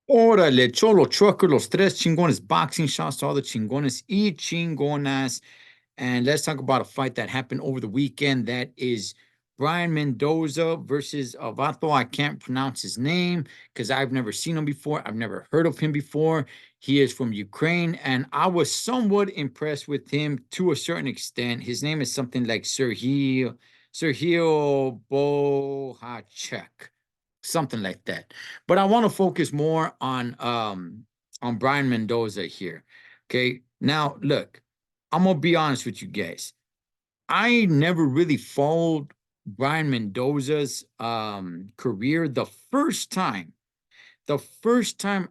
Órale, Cholo Trucker, los tres chingones boxing shots to all the chingones y chingonas. And let's talk about a fight that happened over the weekend. That is Brian Mendoza versus Avato. I can't pronounce his name because I've never seen him before. I've never heard of him before. He is from Ukraine, and I was somewhat impressed with him to a certain extent. His name is something like Sergio Bohacek, something like that. But I want to focus more on Brian Mendoza here. Okay. Now, look, I'm gonna be honest with you guys. I never really followed Brian Mendoza's career. The first time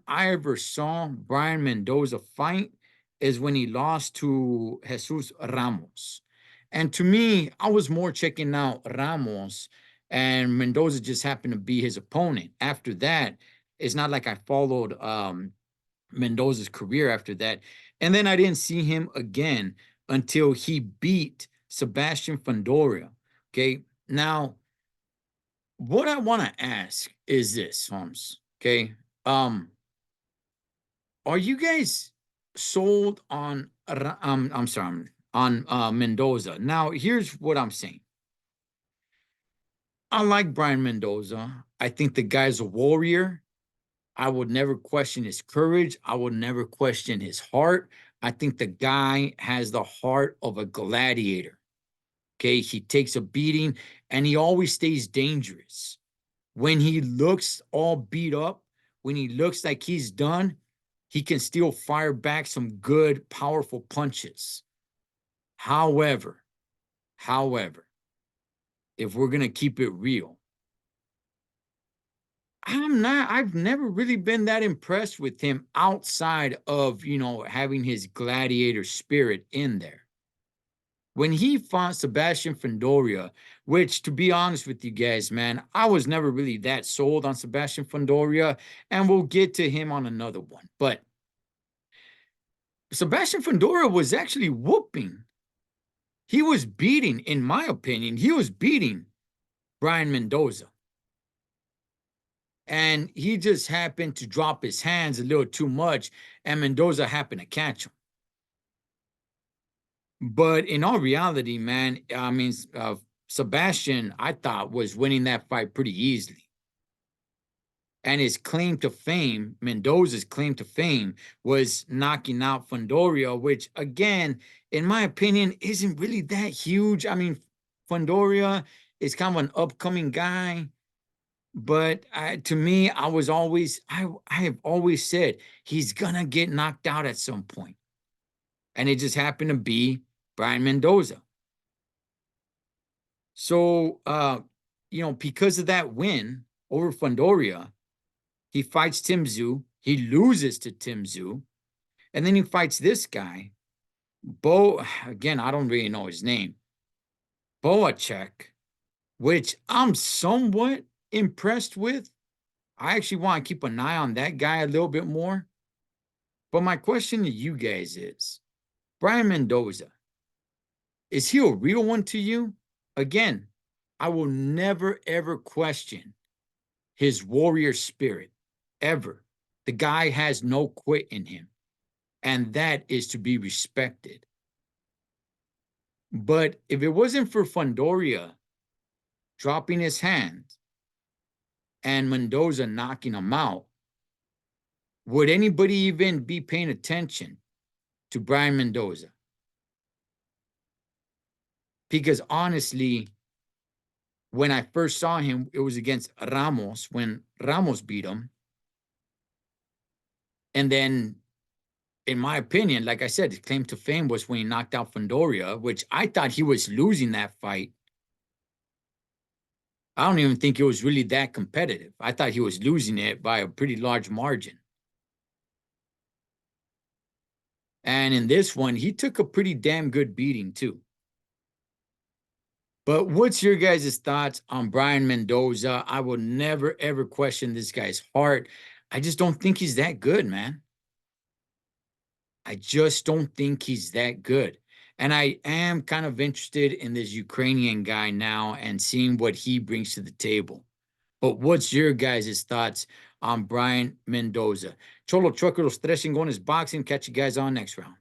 I ever saw Brian Mendoza fight is when he lost to Jesus Ramos. And to me, I was more checking out Ramos, and Mendoza just happened to be his opponent. After that, it's not like I followed Mendoza's career after that. And then I didn't see him again until he beat Sebastian Fandoria. Okay. Now, what I want to ask is this, Holmes. Okay. Um, are you guys sold on I'm sorry, on Mendoza? Now, here's what I'm saying. I like Brian Mendoza. I think the guy's a warrior. I would never question his courage. I would never question his heart. I think the guy has the heart of a gladiator. Okay. He takes a beating and he always stays dangerous. When he looks all beat up, when he looks like he's done, he can still fire back some good, powerful punches. However, however, if we're going to keep it real, I've never really been that impressed with him outside of, having his gladiator spirit in there. When he fought Sebastian Fandoria, which to be honest with you guys, man, I was never really that sold on Sebastian Fandoria, and we'll get to him on another one. But Sebastian Fandoria was actually whooping. He was beating, in my opinion, he was beating Brian Mendoza. And he just happened to drop his hands a little too much, and Mendoza happened to catch him. But in all reality, man, I mean, Sebastian, I thought, was winning that fight pretty easily. And his claim to fame, Mendoza's claim to fame, was knocking out Fandoria, which, again, in my opinion, isn't really that huge. I mean, Fandoria is kind of an upcoming guy. But to me, I have always said he's gonna get knocked out at some point, and it just happened to be Brian Mendoza. So, because of that win over Fandoria, he fights Tim Tszyu. He loses to Tim Tszyu, and then he fights this guy, Bo. Again, I don't really know his name, Boacek, which I'm somewhat impressed with. I actually want to keep an eye on that guy a little bit more. But my question to you guys is, Brian Mendoza, is he a real one to you? Again, I will never, ever question his warrior spirit, ever. The guy has no quit in him, and that is to be respected. But if it wasn't for Fandoria dropping his hand and Mendoza knocking him out, would anybody even be paying attention to Brian Mendoza? Because honestly, when I first saw him, it was against Ramos when Ramos beat him. And then, in my opinion, like I said, his claim to fame was when he knocked out Fandoria, which I thought he was losing that fight. I don't even think it was really that competitive. I thought he was losing it by a pretty large margin. And in this one, he took a pretty damn good beating, too. But what's your guys' thoughts on Brian Mendoza? I will never, ever question this guy's heart. I just don't think he's that good, man. I just don't think he's that good. And I am kind of interested in this Ukrainian guy now and seeing what he brings to the table. But what's your guys' thoughts I'm Brian Mendoza. Cholo Trucker, Los Tres Chingones Boxing. Catch you guys on next round.